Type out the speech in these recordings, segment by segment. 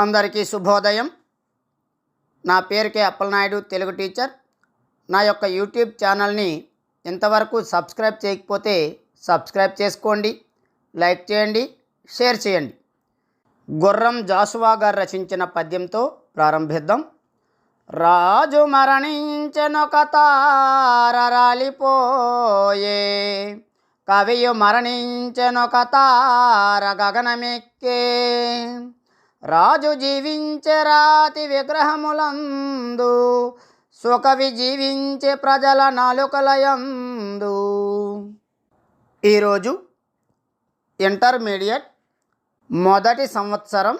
అందరికీ శుభోదయం. నా పేరు కే అప్పలనాయుడు, తెలుగు టీచర్. నా యొక్క యూట్యూబ్ ఛానల్ని ఇంతవరకు సబ్స్క్రైబ్ చేయకపోతే సబ్స్క్రైబ్ చేసుకోండి, లైక్ చేయండి, షేర్ చేయండి. గుర్రం జాషువా గారు రచించిన పద్యంతో ప్రారంభిద్దాం. రాజు మరణించెనొక తార రాలిపోయే, కవియు మరణించెనొక తార గగనమెక్కే. రాజు జీవించే రాతి విగ్రహములందు, సుకవి జీవించే ప్రజల నాలుకలయందు. ఈరోజు ఇంటర్మీడియట్ మొదటి సంవత్సరం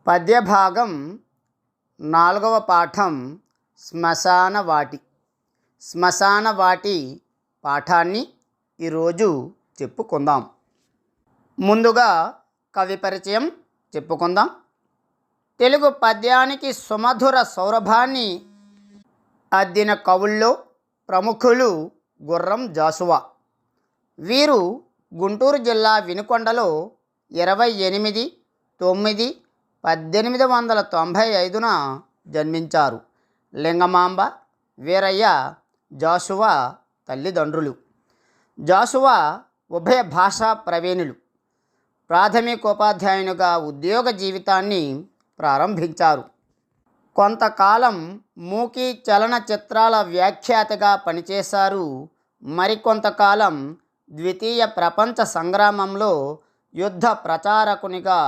పద్యభాగం 4వ పాఠం శ్మశాన వాటి పాఠాన్ని ఈరోజు చెప్పుకుందాం. ముందుగా కవి పరిచయం చెప్పుకుందాం. తెలుగు పద్యానికి సుమధుర సౌరభాన్ని అద్దిన కవుల్లో ప్రముఖులు గుర్రం జాషువా. వీరు గుంటూరు జిల్లా వినుకొండలో 28/9/1895 జన్మించారు. లింగమాంబ, వీరయ్య జాషువా తల్లిదండ్రులు. జాషువా ఉభయ భాషా ప్రవీణులు. ప్రాథమికోపాధ్యాయునిగా ఉద్యోగ జీవితాన్ని ప్రారంభించారు. కొంతకాలం మూకీ చలనచిత్రాల వ్యాఖ్యాతగా పనిచేశారు. మరికొంతకాలం ద్వితీయ ప్రపంచ సంగ్రామంలో యుద్ధ ప్రచారకునిగా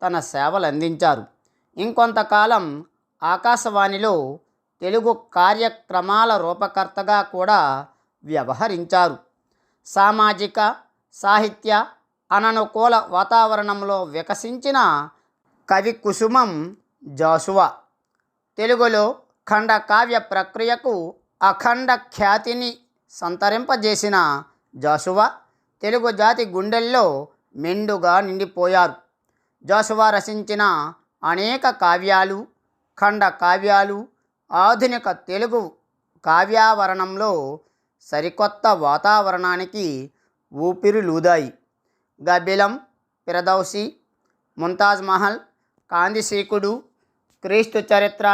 తన సేవలందించారు. ఇంకొంతకాలం ఆకాశవాణిలో తెలుగు కార్యక్రమాల రూపకర్తగా కూడా వ్యవహరించారు. సామాజిక, సాహిత్య అననుకూల వాతావరణంలో వికసించిన కవి కుసుమం జాషువా. తెలుగులో ఖండకావ్య ప్రక్రియకు అఖండ ఖ్యాతిని సంతరింపజేసిన జాషువా తెలుగు జాతి గుండెల్లో మెండుగా నిండిపోయారు. జాషువా రచించిన అనేక కావ్యాలు, ఖండకావ్యాలు ఆధునిక తెలుగు కావ్యావరణంలో సరికొత్త వాతావరణానికి ఊపిరులూదాయి. గబ్బిలం, ఫిరదౌసి, ముంతాజ్ మహల్, కాందిశీకుడు, క్రీస్తు చరిత్ర,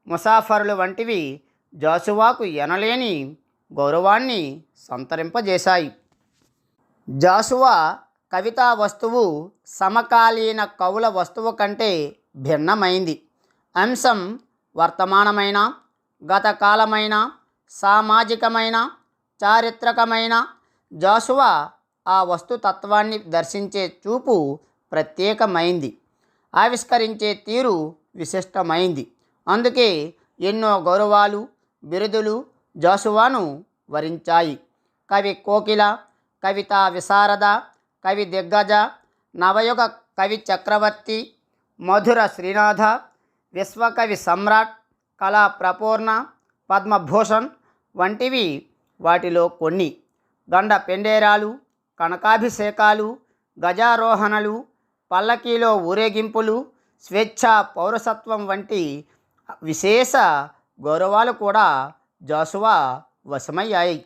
ముసాఫరులు వంటివి జాషువాకు ఎనలేని గౌరవాన్ని సంతరింపజేశాయి. జాషువా కవితా వస్తువు సమకాలీన కవుల వస్తువు కంటే భిన్నమైంది. అంశం వర్తమానమైన, గతకాలమైన, సామాజికమైన, చారిత్రకమైన. జాషువా ఆ వస్తుతత్వాన్ని దర్శించే చూపు ప్రత్యేకమైంది, ఆవిష్కరించే తీరు విశిష్టమైంది. అందుకే ఎన్నో గౌరవాలు, బిరుదులు జాషువాను వరించాయి. కవి కోకిల, కవితా విశారద, కవి దిగ్గజ, నవయుగ కవి చక్రవర్తి, మధుర శ్రీనాథ, విశ్వకవి సమ్రాట్, కళా ప్రపూర్ణ, పద్మభూషణ్ వంటివి వాటిలో కొన్ని. గండ పెండేరాలు, కనకాభిషేకాలు, గజారోహణలు, పల్లకీలో ఊరేగింపులు, స్వేచ్ఛా పౌరసత్వం వంటి విశేష గౌరవాలు కూడా జాషువా వశమయ్యాయి.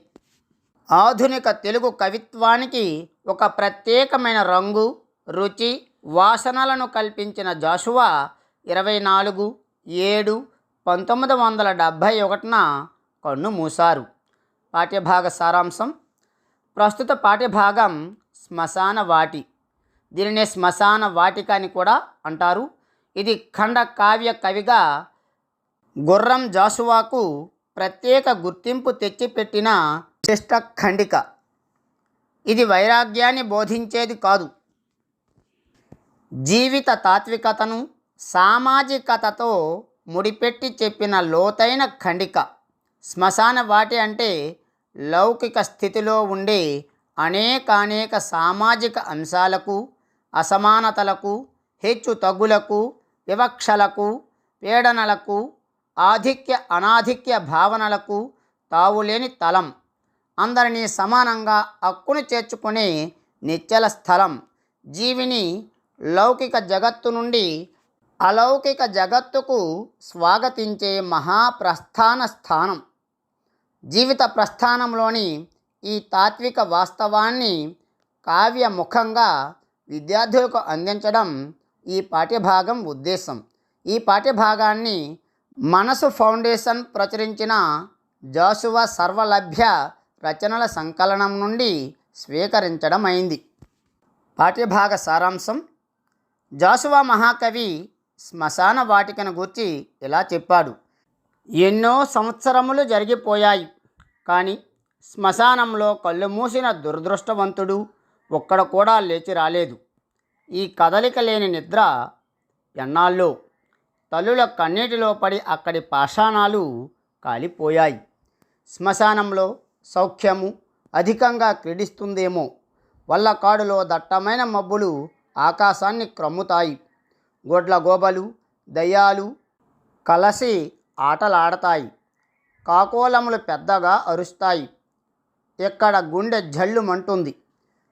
ఆధునిక తెలుగు కవిత్వానికి ఒక ప్రత్యేకమైన రంగు, రుచి, వాసనలను కల్పించిన జాషువా 24/7/1971 కన్ను మూశారు. పాఠ్యభాగ సారాంశం. ప్రస్తుత పాఠ్యభాగం శ్మశాన వాటి. దీనినే శ్మశాన వాటిక అని కూడా అంటారు. ఇది ఖండ కావ్య కవిగా గుర్రం జాషువాకు ప్రత్యేక గుర్తింపు తెచ్చిపెట్టిన విశిష్ట ఖండిక. ఇది వైరాగ్యాన్ని బోధించేది కాదు, జీవిత తాత్వికతను, సామాజికతతో ముడిపెట్టి చెప్పిన లోతైన ఖండిక. శ్మశాన వాటి అంటే లౌకిక స్థితిలో ఉండే అనేకానేక సామాజిక అంశాలకు, అసమానతలకు, హెచ్చు తగ్గులకు, వివక్షలకు, పీడనలకు, ఆధిక్య అనాధిక్య భావనలకు తావులేని తలం. అందరినీ సమానంగా హక్కును చేర్చుకునే నిశ్చల స్థలం. జీవిని లౌకిక జగత్తు నుండి అలౌకిక జగత్తుకు స్వాగతించే మహాప్రస్థాన స్థానం. జీవిత ప్రస్థానంలోని ఈ తాత్విక వాస్తవాన్ని కావ్యముఖంగా విద్యార్థులకు అందించడం ఈ పాఠ్యభాగం ఉద్దేశం. ఈ పాఠ్యభాగాన్ని మనసు ఫౌండేషన్ ప్రచురించిన జాషువా సర్వలభ్య రచనల సంకలనం నుండి స్వీకరించడం అయింది. పాఠ్యభాగ సారాంశం: జాషువా మహాకవి శ్మశాన వాటికను గూర్చి ఇలా చెప్పాడు: ఎన్నో సంవత్సరములు జరిగిపోయాయి, కానీ శ్మశానంలో కళ్ళు మూసిన దురదృష్టవంతుడు ఒక్కడ కూడా లేచి రాలేదు. ఈ కదలిక లేని నిద్ర ఎన్నాళ్ళో తల్లుల కన్నీటిలో పడి అక్కడి పాషాణాలు కాలిపోయాయి. శ్మశానంలో సౌఖ్యము అధికంగా క్రీడిస్తుందేమో. వల్లకాడులో దట్టమైన మబ్బులు ఆకాశాన్ని క్రమ్ముతాయి. గొడ్ల గోబలు దయ్యాలు కలసి ఆటలాడతాయి. కాకోలములు పెద్దగా అరుస్తాయి. ఎక్కడ గుండె జల్లుమంటుంది.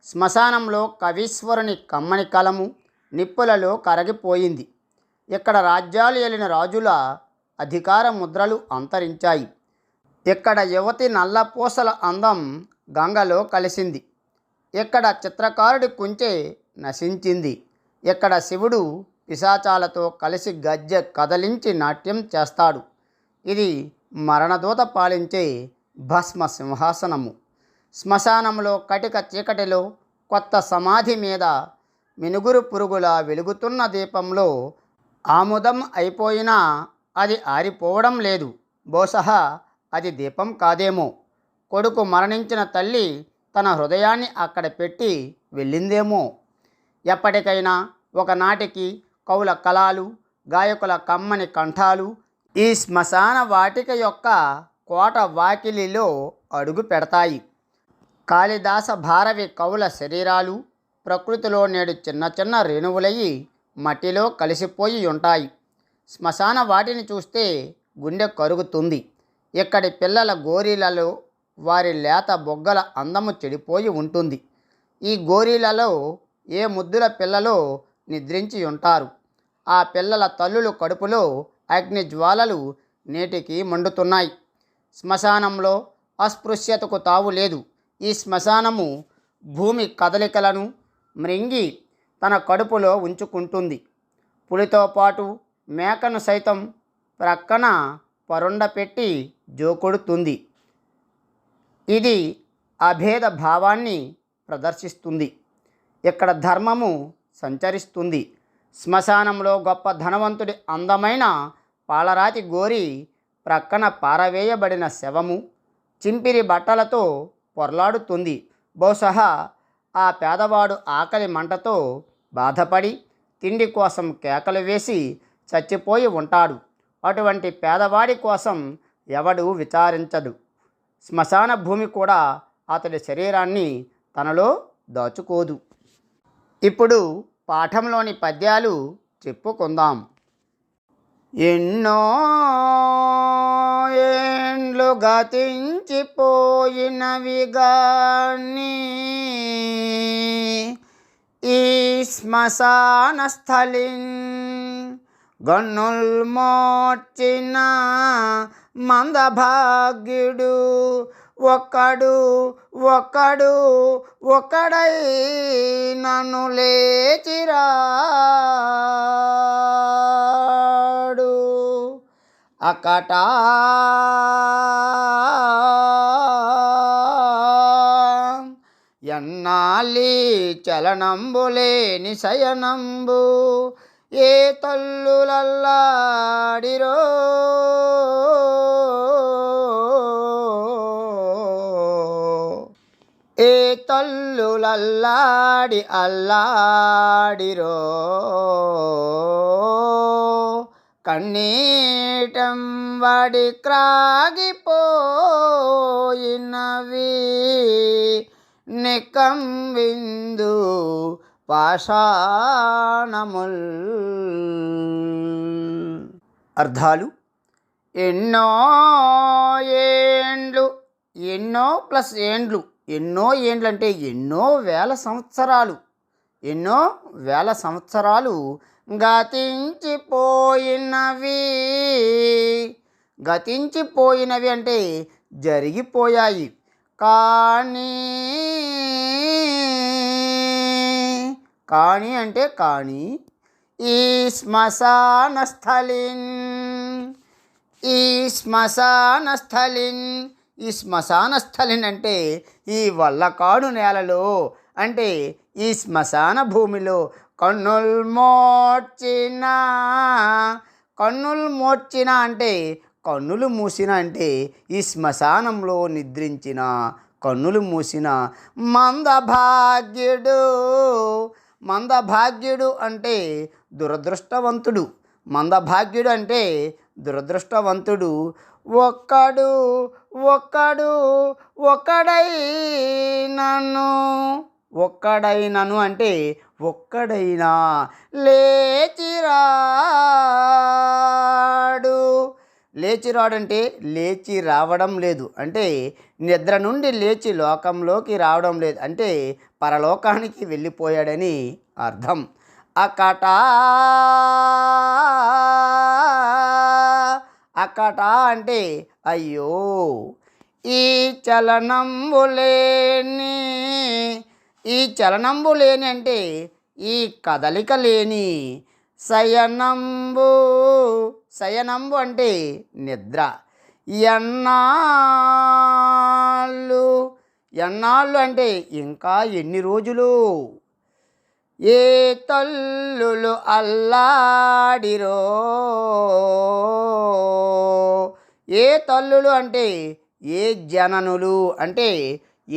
శ్మశానంలో కవీశ్వరుని కమ్మని కలము నిప్పులలో కరగిపోయింది. ఇక్కడ రాజ్యాలు ఏలిన రాజుల అధికార ముద్రలు అంతరించాయి. ఇక్కడ యువతి నల్లపూసల అందం గంగలో కలిసింది. ఇక్కడ చిత్రకారుడి కుంచె నశించింది. ఇక్కడ శివుడు పిశాచాలతో కలిసి గజ్జె కదలించి నాట్యం చేస్తాడు. ఇది మరణదూత పాలించే భస్మ సింహాసనము. శ్మశానంలో కటిక చీకటిలో కొత్త సమాధి మీద మినుగురు పురుగులా వెలుగుతున్న దీపంలో ఆముదం అయిపోయినా అది ఆరిపోవడం లేదు. బహుశా అది దీపం కాదేమో. కొడుకు మరణించిన తల్లి తన హృదయాన్ని అక్కడ పెట్టి వెళ్ళిందేమో. ఎప్పటికైనా ఒకనాటికి కవుల కళలు, గాయకుల కమ్మని కంఠాలు ఈ శ్మశాన వాటిక యొక్క కోట వాకిలిలో అడుగు పెడతాయి. కాళిదాస భారవి కవుల శరీరాలు ప్రకృతిలో నేడు చిన్న చిన్న రేణువులయ్యి మట్టిలో కలిసిపోయి ఉంటాయి. శ్మశాన వాటిని చూస్తే గుండె కరుగుతుంది. ఇక్కడి పిల్లల గోరీలలో వారి లేత బొగ్గల అందము చెడిపోయి ఉంటుంది. ఈ గోరీలలో ఏ ముద్దుల పిల్లలో నిద్రించి ఉంటారు. ఆ పిల్లల తల్లుల కడుపులో అగ్ని జ్వాలలు నేటికి మండుతున్నాయి. శ్మశానంలో అస్పృశ్యతకు తావు లేదు. ఈ శ్మశానము భూమి కదలికలను మృంగి తన కడుపులో ఉంచుకుంటుంది. పులితో పాటు మేకను సైతం ప్రక్కన పరుండ పెట్టి జోకొడుతుంది. ఇది అభేద భావాన్ని ప్రదర్శిస్తుంది. ఇక్కడ ధర్మము సంచరిస్తుంది. శ్మశానంలో గొప్ప ధనవంతుడి అందమైన పాలరాతి గోరి ప్రక్కన పారవేయబడిన శవము చింపిరి బట్టలతో పొర్లాడుతుంది. బహుశా ఆ పేదవాడు ఆకలి మంటతో బాధపడి తిండి కోసం కేకలు వేసి చచ్చిపోయి ఉంటాడు. అటువంటి పేదవాడి కోసం ఎవడు విచారించడు. శ్మశాన భూమి కూడా అతడి శరీరాన్ని తనలో దాచుకోదు. ఇప్పుడు పాఠంలోని పద్యాలు చెప్పుకుందాం. ఎన్నో ఏండ్లు గతించిపోయినవి గాని ఈ శ్మశాన స్థలిన్ గన్నుల్ మోర్చిన మందభాగ్యుడు ఒక్కడు ఒక్కడు ఒక్కడై నన్ను లేచిరాడు అకట ఎన్నాలి చలనంబులేని శయనంబు ఏ తల్లులల్లాడిరో ఏ తల్లులల్లాడి అల్లాడిరో కన్నీటం వాడి క్రాగిపోయినవి నికం విందు పాషాణముల్. అర్థాలు: ఎన్నో ఏండ్లు, ఎన్నో ప్లస్ ఏండ్లు, ఎన్నో ఏండ్లు అంటే ఎన్నో వేల సంవత్సరాలు, ఎన్నో వేల సంవత్సరాలు గతించిపోయినవి. గతించిపోయినవి అంటే జరిగిపోయాయి. కానీ కానీ అంటే కానీ ఈ శ్మశానస్థలిన్, ఈ శ్మశానస్థలిన్. ఈ శ్మశానస్థలిన్ అంటే ఈ వల్లకాడు నేలలో, అంటే ఈ శ్మశాన భూమిలో కన్నుల్ మోడ్చిన, కన్నులు మోడ్చిన అంటే కన్నులు మూసిన, అంటే ఈ శ్మశానంలో నిద్రించిన, కన్నులు మూసిన మందభాగ్యుడు. మందభాగ్యుడు అంటే దురదృష్టవంతుడు. మందభాగ్యుడు అంటే దురదృష్టవంతుడు. ఒక్కడు ఒక్కడు ఒక్కడైనను, ఒక్కడైనను అంటే ఒక్కడైనా లేచిరాడు. లేచిరాడు అంటే లేచి రావడం లేదు, అంటే నిద్ర నుండి లేచి లోకంలోకి రావడం లేదు, అంటే పరలోకానికి వెళ్ళిపోయాడని అర్థం. అకట అకట అంటే అయ్యో. ఈ చలనంబు లేని, ఈ చలనంబు లేని అంటే ఈ కదలిక లేని. శయనంబు, శయనంబు అంటే నిద్ర. ఎన్నాళ్ళు, ఎన్నాళ్ళు అంటే ఇంకా ఎన్ని రోజులు. ఏ తల్లులు అల్లాడిరో, ఏ తల్లులు అంటే ఏ జననులు, అంటే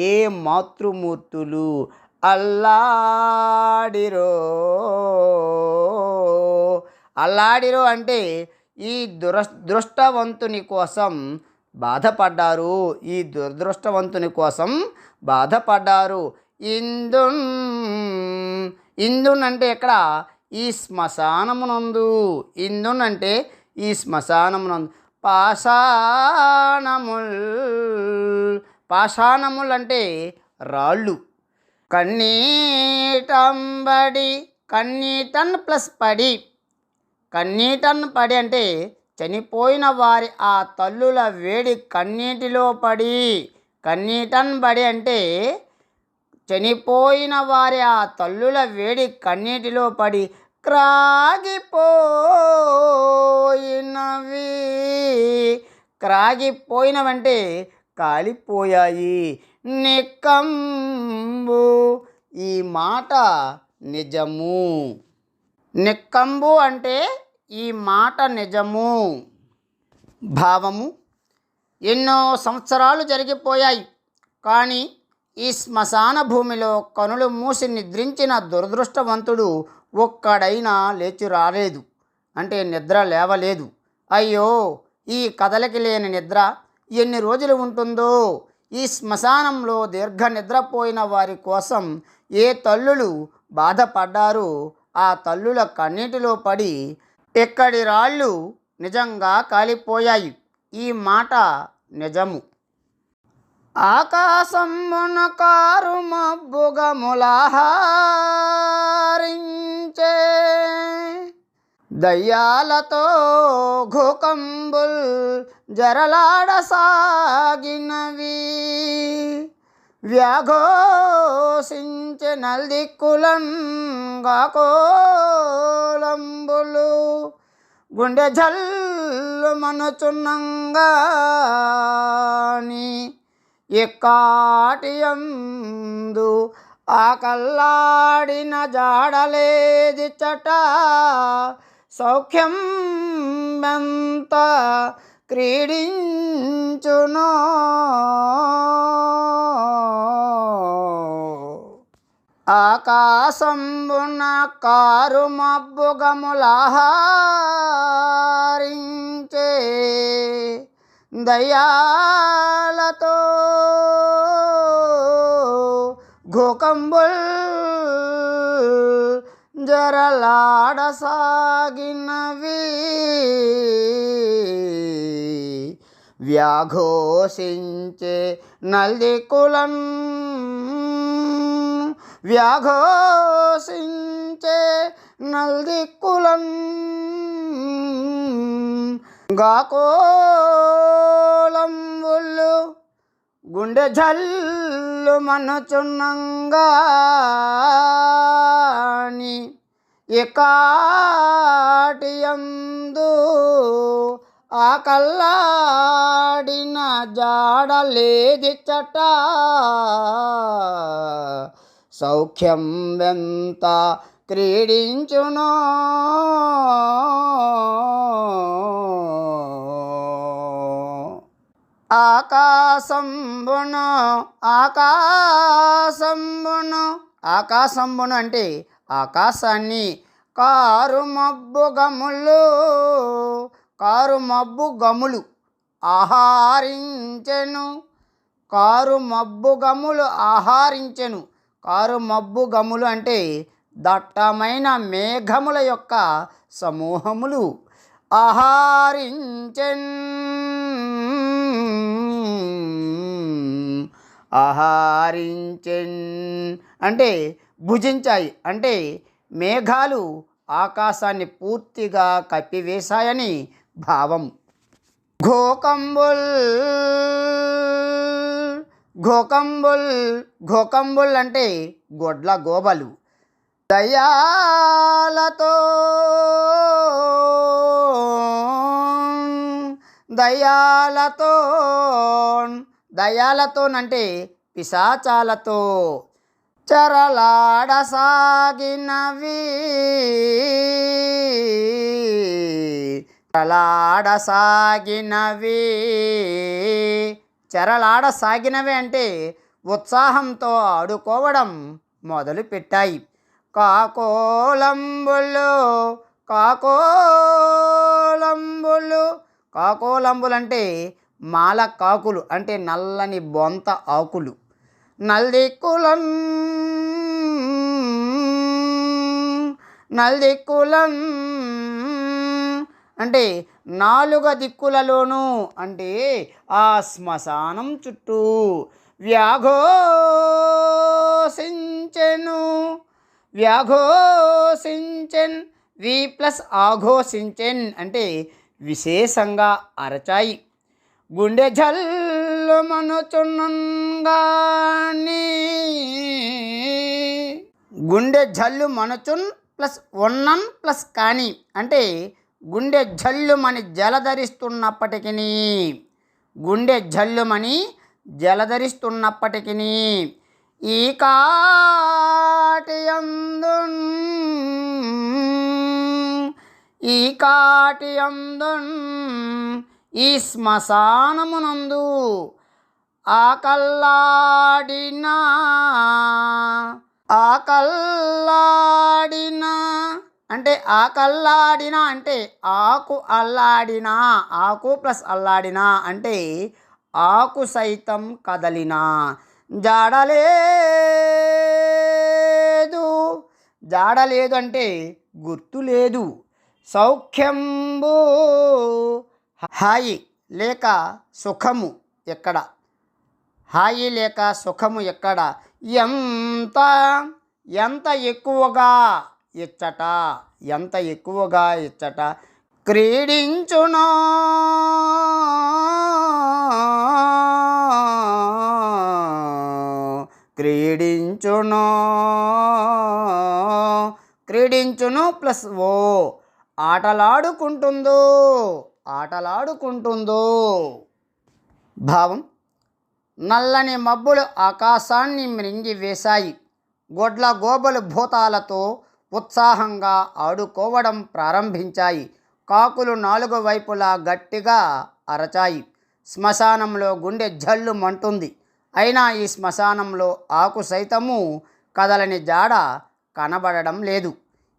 ఏ మాతృమూర్తులు అల్లాడిరో. అల్లాడిరో అంటే ఈ దురదృష్టవంతుని కోసం బాధపడ్డారు, ఈ దురదృష్టవంతుని కోసం బాధపడ్డారు. ఇందున్, ఇందున్ అంటే ఇక్కడ ఈ శ్మశానమునందు, ఇందున్ అంటే ఈ శ్మశానమునందు. పాషాణముల్, పాషాణములు అంటే రాళ్ళు. కన్నీటంబడి, కన్నీటన్ ప్లస్ పడి, కన్నీటన్ పడి అంటే చనిపోయిన వారి ఆ తల్లుల వేడి కన్నీటిలో పడి. కన్నీటన్ పడి అంటే చనిపోయిన వారి ఆ తల్లుల వేడి కన్నీటిలో పడి క్రాగిపోయినవి. క్రాగిపోయినవంటే కాలిపోయాయి. నిక్కంబు, ఈ మాట నిజము. నిక్కంబు అంటే ఈ మాట నిజము. భావము: ఎన్నో సంవత్సరాలు జరిగిపోయాయి, కానీ ఈ శ్మశాన భూమిలో కనులు మూసి నిద్రించిన దురదృష్టవంతుడు ఒక్కడైనా లేచి రాలేదు, అంటే నిద్ర లేవలేదు. అయ్యో, ఈ కదలికి లేని నిద్ర ఎన్ని రోజులు ఉంటుందో. ఈ శ్మశానంలో దీర్ఘ నిద్రపోయిన వారి కోసం ఏ తల్లులు బాధపడ్డారో ఆ తల్లుల కన్నీటిలో పడి ఎక్కడి రాళ్ళు నిజంగా కాలిపోయాయి. ఈ మాట నిజము. ఆకాశమున కారు మబ్బుగములాహారించే, దయ్యాలతో ఘోకంబుల్ జరలాడసాగినవి. వ్యాఘోషించే నల్దిక్కులన్ గాకోలంబులు, గుండె జల్లు మనుచున్నంగాని ఎక్కాటియందు ఆకల్లాడిన జాడలేది చట. సౌఖ్యం ఎంత క్రీడించునో. ఆకాశంబున కారు మబ్బుగములాహారించే, దయ్యాలతో ఘోకంబుల్ జరలాడసాగినవి. వ్యాఘోషించే నల్దిక్కులన్, వ్యాఘోషించే నల్దిక్కులన్ గాకోలంబులు, గుండె జల్లు మనుచున్నంగాని ఏకాటియందు ఆ కల్లాడిన జాడలేదిచ్చట సౌఖ్యం వెంత క్రీడించునో ఆకాశంబును ఆకాశంబును ఆకాశంబును అంటే ఆకాశాన్ని కారు మబ్బు గములు ఆహారించెను కారు మబ్బు గములు అంటే దట్టమైన మేఘముల యొక్క సమూహములు ఆహారించెన్ అంటే భుజించాయి, అంటే మేఘాలు ఆకాశాన్ని పూర్తిగా కప్పివేశాయని భావం. ఘోకంబుల్ అంటే గొడ్ల గోబలు. దయాలతోనంటే పిశాచాలతో చరలాడసాగినవి అంటే ఉత్సాహంతో ఆడుకోవడం మొదలుపెట్టాయి. కాకోలంబులు అంటే మాల కాకులు, అంటే నల్లని బొంత ఆకులు. నల్దిక్కులం అంటే నాలుగు దిక్కులలోనూ, అంటే ఆ శ్మశానం చుట్టూ వ్యాఘోసించెన్ వి+ఆఘోషించెన్ అంటే విశేషంగా అరచాయి. గుండె జల్లు మనుచున్ +ఉన్నన్ కానీ అంటే గుండె జల్లుమని జలధరిస్తున్నప్పటికీ ఈ కాటియందున్ ఈ శ్మశానమునందు ఆకల్లాడిన అంటే ఆకు +అల్లాడిన అంటే ఆకు సైతం కదలిన జాడలేదు అంటే గుర్తు లేదు. సౌఖ్యంబు హాయి లేక సుఖము ఎక్కడ? ఎంత ఎక్కువగా ఇచ్చట క్రీడించునో +ఓ ఆటలాడుకుంటుందో. భావం: నల్లని మబ్బులు ఆకాశాన్ని మృంగివేశాయి. గొడ్ల గోబలు భూతాలతో ఉత్సాహంగా ఆడుకోవడం ప్రారంభించాయి. కాకులు నాలుగు వైపులా గట్టిగా అరచాయి. శ్మశానంలో గుండె జల్లు మంటుంది. అయినా ఈ శ్మశానంలో ఆకు సైతము కదలని జాడ కనబడడం లేదు.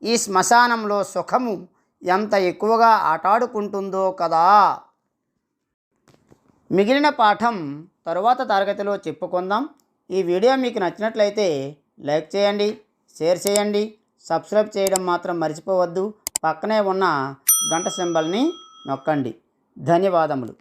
ఈ శ్మశానంలో సుఖము ఎంత ఎక్కువగా ఆటాడుకుంటుందో కదా. మిగిలిన పాఠం తరువాత తరగతిలో చెప్పుకుందాం. ఈ వీడియో మీకు నచ్చినట్లయితే లైక్ చేయండి, షేర్ చేయండి, సబ్స్క్రైబ్ చేయడం మాత్రం మర్చిపోవద్దు. పక్కనే ఉన్న గంట సింబల్ని నొక్కండి. ధన్యవాదములు.